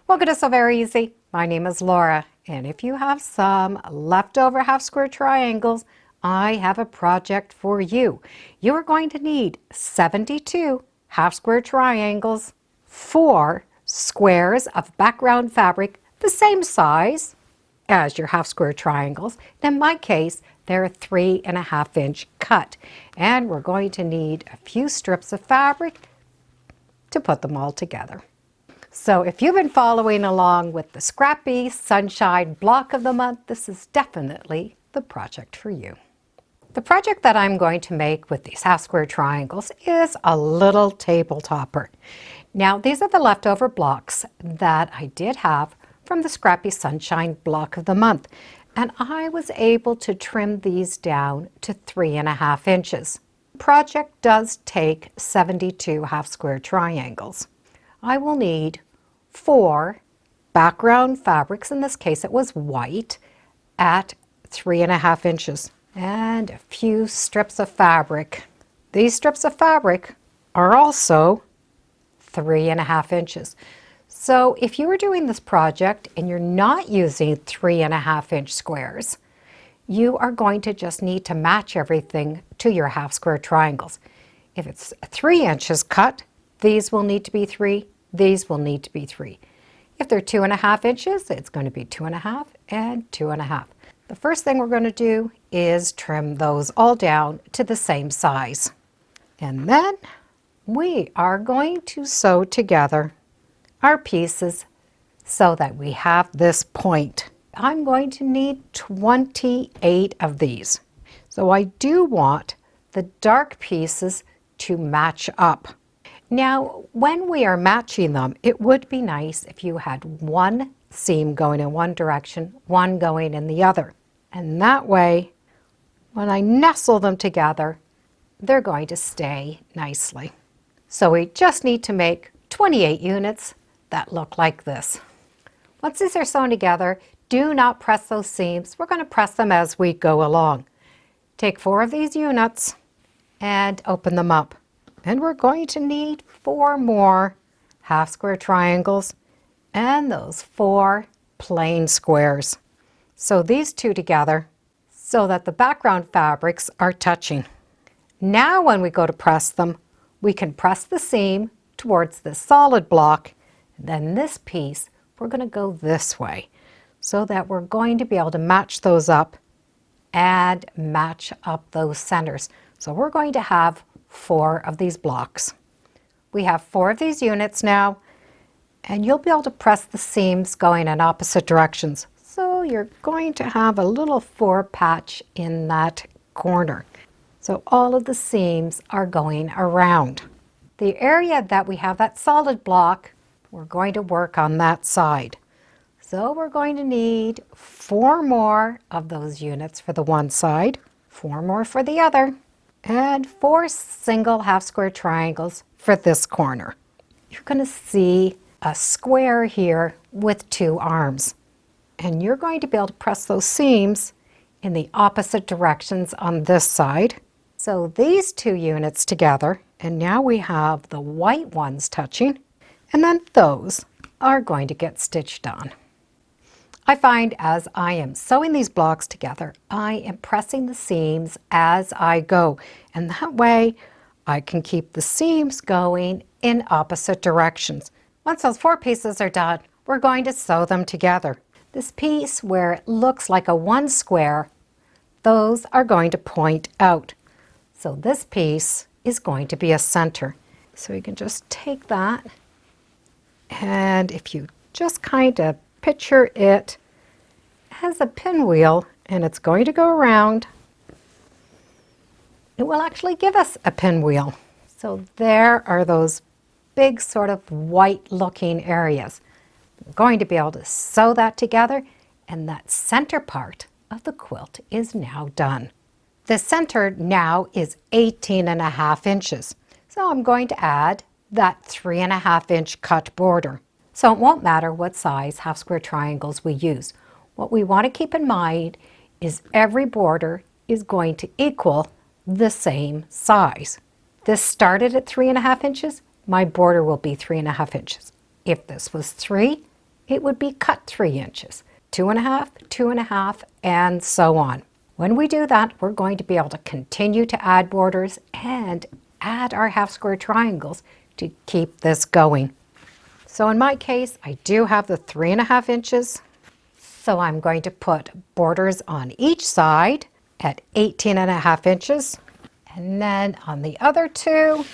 Welcome to Sew Very Easy. My name is Laura, and if you have some leftover half square triangles, I have a project for you. You are going to need 72 half square triangles, 4 squares of background fabric the same size as your half square triangles. In my case, they're a 3.5 inch cut, and we're going to need a few strips of fabric to put them all together. So if you've been following along with the Scrappy Sunshine block of the month, this is definitely the project for you. The project that I'm going to make with these half square triangles is a little table topper. Now, these are the leftover blocks that I did have from the Scrappy Sunshine block of the month, and I was able to trim these down to 3.5 inches. The project does take 72 half square triangles. I will need 4 background fabrics, in this case it was white, at 3.5 inches, and a few strips of fabric. These strips of fabric are also 3.5 inches. So if you are doing this project and you're not using 3.5 inch squares, you are going to just need to match everything to your half square triangles. If it's 3 inches cut, these will need to be 3, these will need to be 3. If they're 2.5 inches, it's going to be 2.5 and 2.5. The first thing we're going to do is trim those all down to the same size. And then we are going to sew together our pieces so that we have this point. I'm going to need 28 of these. So I do want the dark pieces to match up. Now, when we are matching them, it would be nice if you had one seam going in one direction, one going in the other. And that way, when I nestle them together, they're going to stay nicely. So we just need to make 28 units that look like this. Once these are sewn together, do not press those seams. We're going to press them as we go along. Take 4 of these units and open them up. And we're going to need 4 more half square triangles and those 4 plain squares. So these two together so that the background fabrics are touching. Now when we go to press them, we can press the seam towards the solid block. Then this piece, we're going to go this way so that we're going to be able to match those up and match up those centers. So we're going to have 4 of these blocks. We have 4 of these units now, and you'll be able to press the seams going in opposite directions. So you're going to have a little 4 patch in that corner. So all of the seams are going around. The area that we have that solid block, we're going to work on that side. So we're going to need 4 more of those units for the one side, 4 more for the other, and 4 single half square triangles for this corner. You're going to see a square here with 2 arms, and you're going to be able to press those seams in the opposite directions on this side. So these 2 units together, and now we have the white ones touching, and then those are going to get stitched on. I find as I am sewing these blocks together, I am pressing the seams as I go, and that way I can keep the seams going in opposite directions. Once those 4 pieces are done, we're going to sew them together. This piece where it looks like a 1 square, those are going to point out. So this piece is going to be a center. So you can just take that, and if you just kind of picture it as a pinwheel and it's going to go around, it will actually give us a pinwheel. So there are those big sort of white looking areas. We're going to be able to sew that together, and that center part of the quilt is now done. The center now is 18.5 inches. So I'm going to add that 3.5 inch cut border. So it won't matter what size half square triangles we use. What we want to keep in mind is every border is going to equal the same size. This started at 3.5 inches, my border will be 3.5 inches. If this was 3, it would be cut 3 inches, 2.5, 2.5, and so on. When we do that, we're going to be able to continue to add borders and add our half square triangles to keep this going. So in my case, I do have the 3.5 inches. So I'm going to put borders on each side at 18.5 inches. And then on the other two,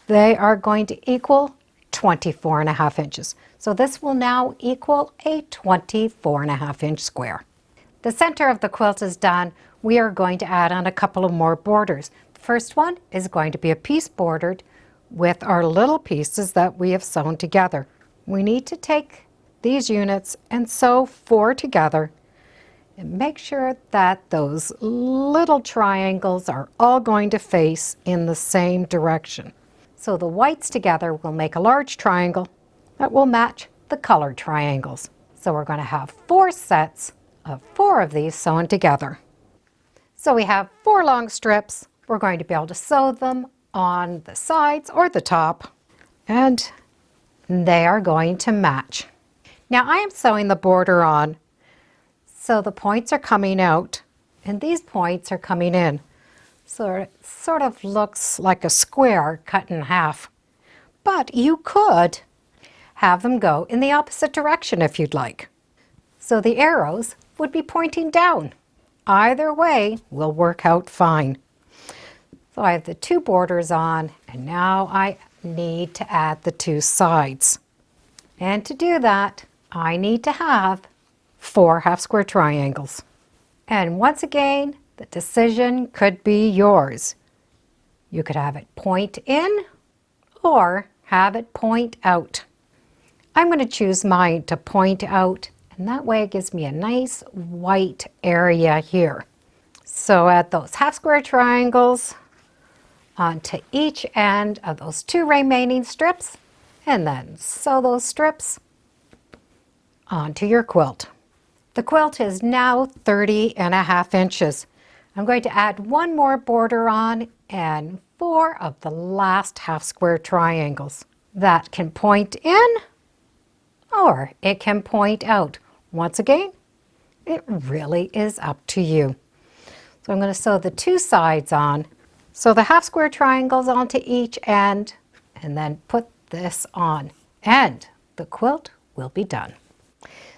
they are going to equal 24.5 inches. So this will now equal a 24.5 inch square. The center of the quilt is done. We are going to add on a couple of more borders. The first one is going to be a piece bordered with our little pieces that we have sewn together. We need to take these units and sew 4 together and make sure that those little triangles are all going to face in the same direction. So the whites together will make a large triangle that will match the colored triangles. So we're going to have 4 sets of 4 of these sewn together. So we have 4 long strips. We're going to be able to sew them on the sides or the top, and they are going to match. Now I am sewing the border on, so the points are coming out and these points are coming in. So it sort of looks like a square cut in half. But you could have them go in the opposite direction if you'd like. So the arrows would be pointing down. Either way will work out fine. So I have the 2 borders on, and now I need to add the 2 sides. And to do that, I need to have 4 half square triangles. And once again, the decision could be yours. You could have it point in or have it point out. I'm going to choose mine to point out, and that way it gives me a nice white area here. So add those half square triangles onto each end of those 2 remaining strips, and then sew those strips onto your quilt. The quilt is now 30.5 inches. I'm going to add 1 more border on and 4 of the last half square triangles. That can point in or it can point out. Once again, it really is up to you. So I'm going to sew the 2 sides on. So the half square triangles onto each end, and then put this on, and the quilt will be done.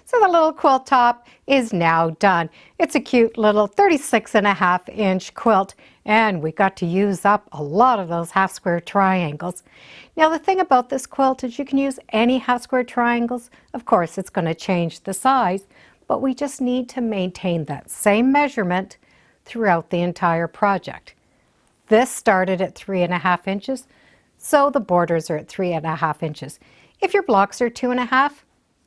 So the little quilt top is now done. It's a cute little 36.5 inch quilt, and we got to use up a lot of those half square triangles. Now the thing about this quilt is you can use any half square triangles. Of course it's going to change the size, but we just need to maintain that same measurement throughout the entire project. This started at 3.5 inches, so the borders are at 3.5 inches. If your blocks are 2.5,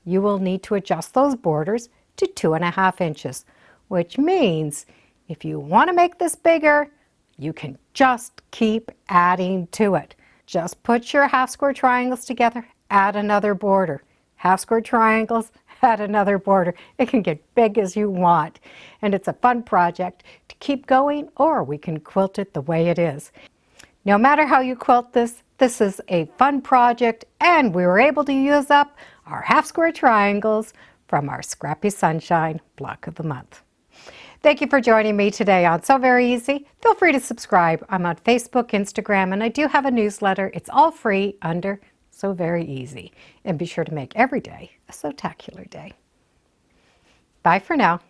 you will need to adjust those borders to 2.5 inches, which means if you want to make this bigger, you can just keep adding to it. Just put your half square triangles together, add another border. Half square triangles, add another border. It can get big as you want, and it's a fun project to keep going, or we can quilt it the way it is. No matter how you quilt this, this is a fun project, and we were able to use up our half square triangles from our Scrappy Sunshine block of the month. Thank you for joining me today on Sew Very Easy. Feel free to subscribe. I'm on Facebook, Instagram, and I do have a newsletter. It's all free under Sew Very Easy. And be sure to make every day a Sewtacular day. Bye for now.